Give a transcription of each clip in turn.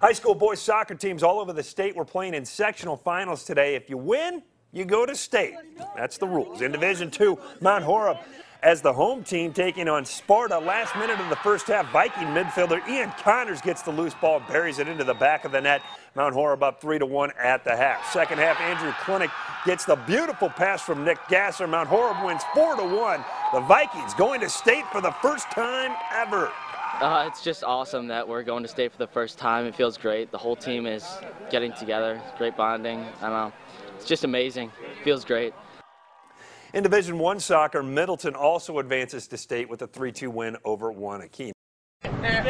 High school boys soccer teams all over the state were playing in sectional finals today. If you win, you go to state. That's the rules. In Division II, Mount Horeb as the home team taking on Sparta. Last minute of the first half, Viking midfielder Ian Connors gets the loose ball and buries it into the back of the net. Mount Horeb up 3-1 at the half. Second half, Andrew Klinick gets the beautiful pass from Nick Gasser. Mount Horeb wins 4-1. The Vikings going to state for the first time ever. It's just awesome that we're going to state for the first time. It feels great. The whole team is getting together. Great bonding. I don't know. It's just amazing. It feels great. In Division I soccer, Middleton also advances to state with a 3-2 win over Wanakee.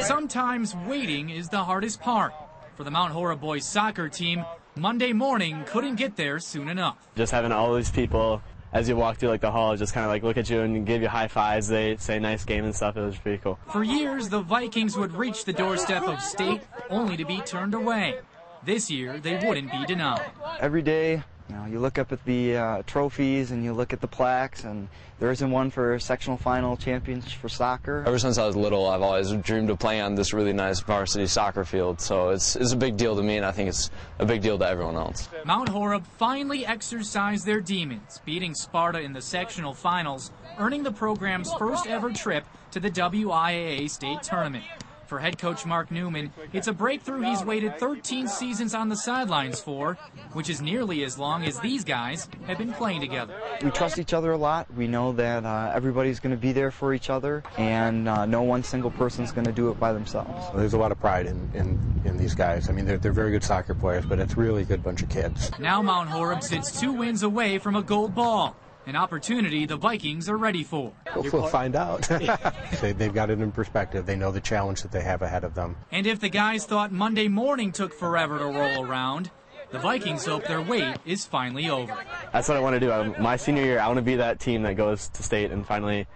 Sometimes waiting is the hardest part. For the Mount Horeb boys soccer team, Monday morning couldn't get there soon enough. Just having all these people as you walk through the hall just kind of look at you and give you high fives. They say nice game and stuff. It was pretty cool. For years, the Vikings would reach the doorstep of state only to be turned away. This year, they wouldn't be denied. Every day, you look up at the trophies and you look at the plaques, and there isn't one for sectional final champions for soccer. Ever since I was little, I've always dreamed of playing on this really nice varsity soccer field, so it's a big deal to me, and I think it's a big deal to everyone else. Mount Horeb finally exercised their demons, beating Sparta in the sectional finals, earning the program's first ever trip to the WIAA state tournament. For head coach Mark Newman, it's a breakthrough he's waited 13 seasons on the sidelines for, which is nearly as long as these guys have been playing together. We trust each other a lot. We know that everybody's going to be there for each other, and no one single person's going to do it by themselves. There's a lot of pride in these guys. I mean, they're very good soccer players, but it's really a good bunch of kids. Now Mount Horeb sits 2 wins away from a gold ball. An opportunity the Vikings are ready for. We'll find out. They've got it in perspective. They know the challenge that they have ahead of them. And if the guys thought Monday morning took forever to roll around, the Vikings hope their wait is finally over. That's what I want to do. My senior year, I want to be that team that goes to state and finally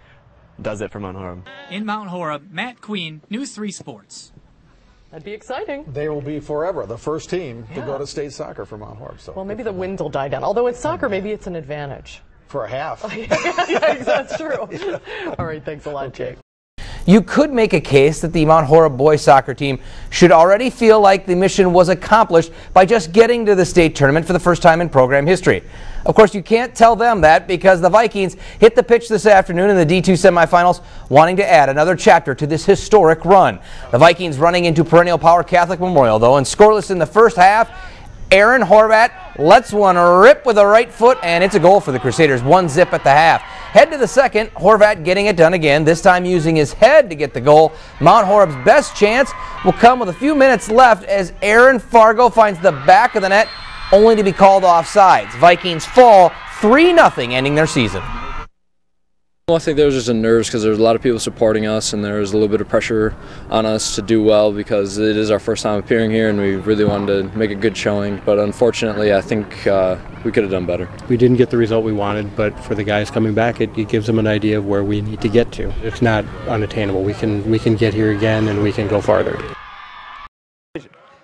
does it for Mount Horeb. In Mount Horeb, Matt Queen, News 3 Sports. That'd be exciting. They will be forever the first team to go to state soccer for Mount Horeb. So well, maybe the winds will die down. Although it's soccer, maybe it's an advantage. For a half. Yeah, that's true. All right, thanks a lot, Jake. You could make a case that the Mount Horeb boys soccer team should already feel like the mission was accomplished by just getting to the state tournament for the first time in program history. Of course, you can't tell them that because the Vikings hit the pitch this afternoon in the D2 semifinals, wanting to add another chapter to this historic run. The Vikings running into perennial power Catholic Memorial, though, and scoreless in the first half. Aaron Horvat lets one rip with the right foot, and it's a goal for the Crusaders. 1-0 at the half. Head to the second, Horvat getting it done again, this time using his head to get the goal. Mount Horeb's best chance will come with a few minutes left as Aaron Fargo finds the back of the net, only to be called offsides. Vikings fall 3-0, ending their season. Well, I think there was just a nerves because there's a lot of people supporting us, and there was a little bit of pressure on us to do well because it is our first time appearing here, and we really wanted to make a good showing. But unfortunately, I think we could have done better. We didn't get the result we wanted, but for the guys coming back, it gives them an idea of where we need to get to. It's not unattainable. We can get here again, and we can go farther.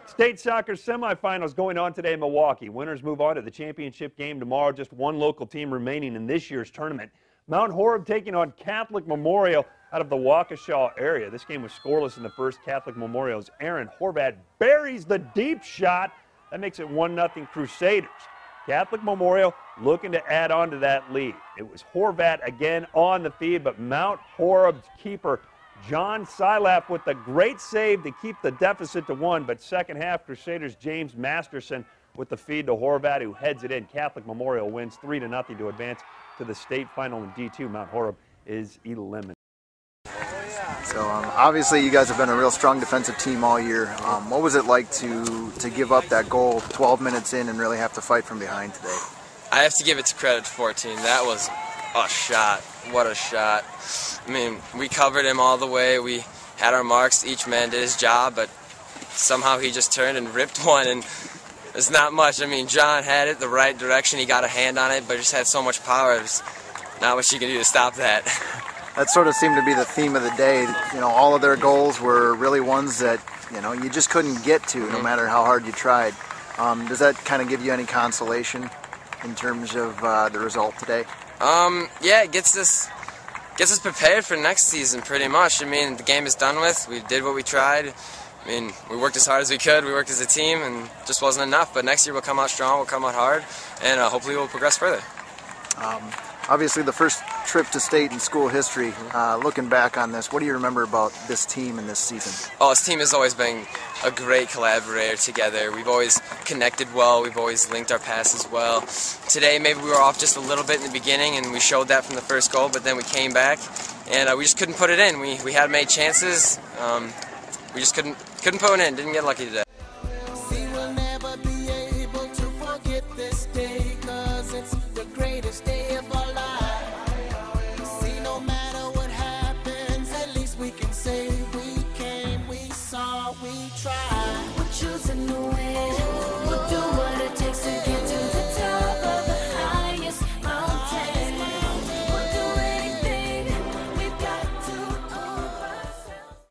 State soccer semifinals going on today in Milwaukee. Winners move on to the championship game tomorrow. Just one local team remaining in this year's tournament. Mount Horeb taking on Catholic Memorial out of the Waukesha area. This game was scoreless in the first. Catholic Memorial's Aaron Horvat buries the deep shot. That makes it 1-0 Crusaders. Catholic Memorial looking to add on to that lead. It was Horvat again on the feed, but Mount Horeb's keeper John Silap with the great save to keep the deficit to 1. But second half, Crusaders' James Masterson with the feed to Horvat, who heads it in. Catholic Memorial wins 3-0 to advance to the state final in D2. Mount Horeb is eliminated. So obviously you guys have been a real strong defensive team all year. What was it like to give up that goal 12 minutes in and really have to fight from behind today? I have to give it to credit to 14. That was a shot. What a shot. I mean, we covered him all the way. We had our marks. Each man did his job, but somehow he just turned and ripped one, and it's not much. I mean, John had it the right direction. He got a hand on it, but just had so much power. There's not much you can do to stop that. That sort of seemed to be the theme of the day. You know, all of their goals were really ones that, you just couldn't get to no matter how hard you tried. Does that kind of give you any consolation in terms of the result today? Yeah, it gets us prepared for next season pretty much. I mean, the game is done with. We did what we tried. I mean, we worked as hard as we could. We worked as a team, and just wasn't enough. But next year we'll come out strong. We'll come out hard, and hopefully we'll progress further. Obviously, the first trip to state in school history. Looking back on this, what do you remember about this team and this season? Oh, this team has always been a great collaborator together. We've always connected well. We've always linked our passes well. Today, maybe we were off just a little bit in the beginning, and we showed that from the first goal. But then we came back, and we just couldn't put it in. We had made chances. We just couldn't put it in. Didn't get lucky today.